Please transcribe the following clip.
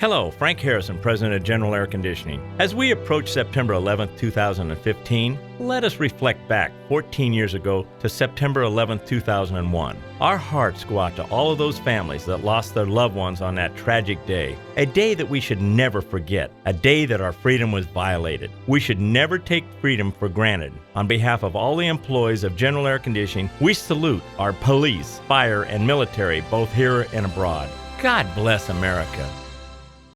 Hello, Frank Harrison, President of General Air Conditioning. As we approach September 11th, 2015, let us reflect back 14 years ago to September 11th, 2001. Our hearts go out to all of those families that lost their loved ones on that tragic day. A day that we should never forget. A day that our freedom was violated. We should never take freedom for granted. On behalf of all the employees of General Air Conditioning, we salute our police, fire, and military, both here and abroad. God bless America.